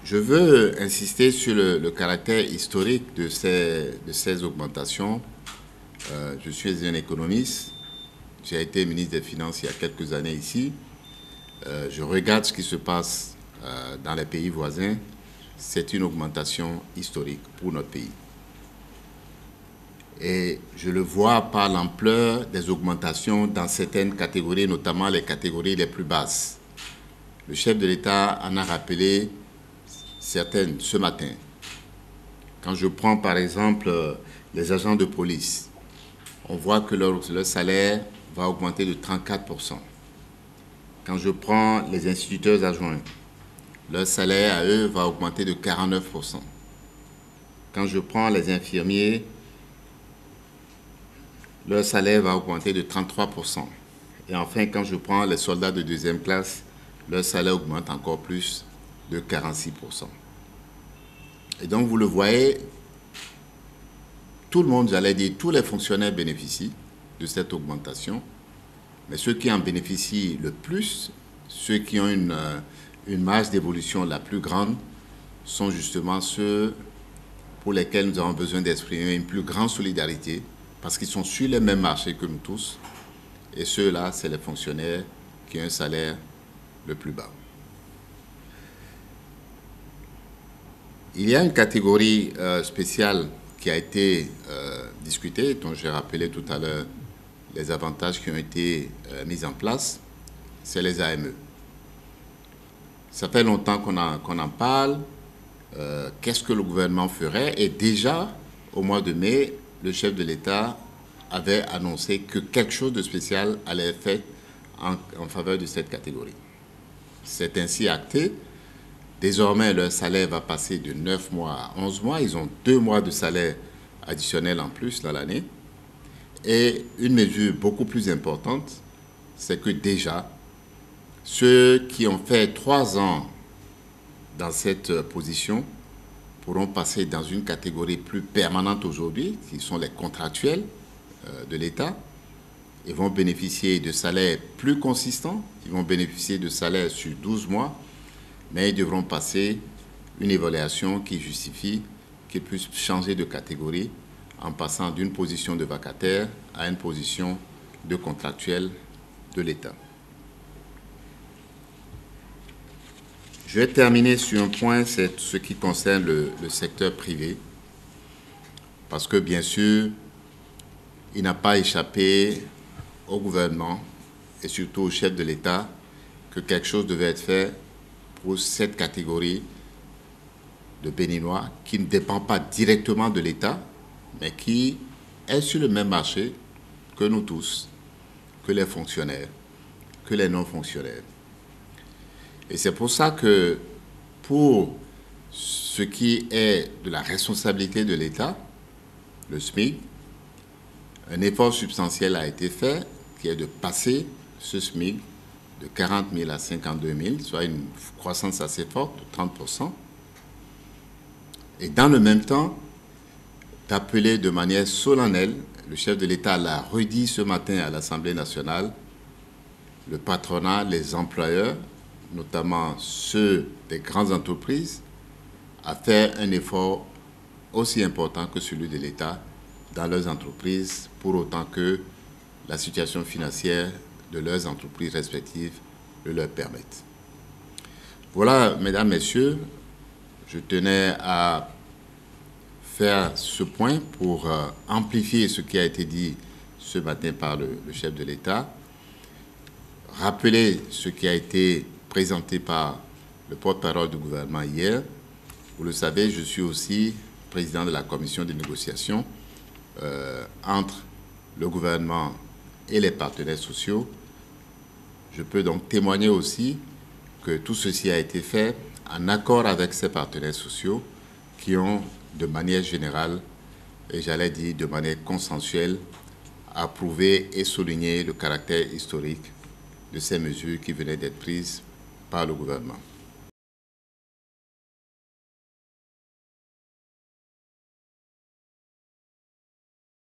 Je veux insister sur le caractère historique de ces augmentations. Je suis un économiste. J'ai été ministre des Finances il y a quelques années ici. Je regarde ce qui se passe dans les pays voisins. C'est une augmentation historique pour notre pays. Et je le vois par l'ampleur des augmentations dans certaines catégories, notamment les catégories les plus basses. Le chef de l'État en a rappelé certaines ce matin. Quand je prends par exemple les agents de police, on voit que leur salaire va augmenter de 34%. Quand je prends les instituteurs adjoints, leur salaire à eux va augmenter de 49%. Quand je prends les infirmiers, leur salaire va augmenter de 33%. Et enfin, quand je prends les soldats de deuxième classe, leur salaire augmente encore plus de 46%. Et donc, vous le voyez, tout le monde, j'allais dire, tous les fonctionnaires bénéficient de cette augmentation. Mais ceux qui en bénéficient le plus, ceux qui ont une marge d'évolution la plus grande, sont justement ceux pour lesquels nous avons besoin d'exprimer une plus grande solidarité, parce qu'ils sont sur les mêmes marchés que nous tous. Et ceux-là, c'est les fonctionnaires qui ont un salaire le plus bas. Il y a une catégorie spéciale qui a été discutée, dont j'ai rappelé tout à l'heure les avantages qui ont été mis en place, c'est les AME. Ça fait longtemps qu'on en parle. Qu'est-ce que le gouvernement ferait? Et déjà, au mois de mai, le chef de l'État avait annoncé que quelque chose de spécial allait être fait en faveur de cette catégorie. C'est ainsi acté. Désormais, leur salaire va passer de 9 mois à 11 mois. Ils ont 2 mois de salaire additionnel en plus dans l'année. Et une mesure beaucoup plus importante, c'est que déjà, ceux qui ont fait 3 ans dans cette position pourront passer dans une catégorie plus permanente aujourd'hui, qui sont les contractuels de l'État. Ils vont bénéficier de salaires plus consistants, ils vont bénéficier de salaires sur 12 mois, mais ils devront passer une évaluation qui justifie qu'ils puissent changer de catégorie en passant d'une position de vacataire à une position de contractuel de l'État. Je vais terminer sur un point, c'est ce qui concerne le secteur privé, parce que bien sûr, il n'a pas échappé au gouvernement et surtout au chef de l'État que quelque chose devait être fait pour cette catégorie de Béninois qui ne dépend pas directement de l'État, mais qui est sur le même marché que nous tous, que les fonctionnaires, que les non-fonctionnaires. Et c'est pour ça que pour ce qui est de la responsabilité de l'État, le SMIC, un effort substantiel a été fait, qui est de passer ce SMIC de 40 000 à 52 000, soit une croissance assez forte de 30%. Et dans le même temps, d'appeler de manière solennelle, le chef de l'État l'a redit ce matin à l'Assemblée nationale, le patronat, les employeurs, notamment ceux des grandes entreprises, à faire un effort aussi important que celui de l'État dans leurs entreprises, pour autant que la situation financière de leurs entreprises respectives le leur permette. Voilà, mesdames, messieurs, je tenais à faire ce point pour amplifier ce qui a été dit ce matin par le chef de l'État, rappeler ce qui a été présenté par le porte-parole du gouvernement hier. Vous le savez, je suis aussi président de la commission de négociation entre le gouvernement et les partenaires sociaux. Je peux donc témoigner aussi que tout ceci a été fait en accord avec ces partenaires sociaux qui ont, de manière générale, et j'allais dire de manière consensuelle, approuvé et souligné le caractère historique de ces mesures qui venaient d'être prises par le gouvernement.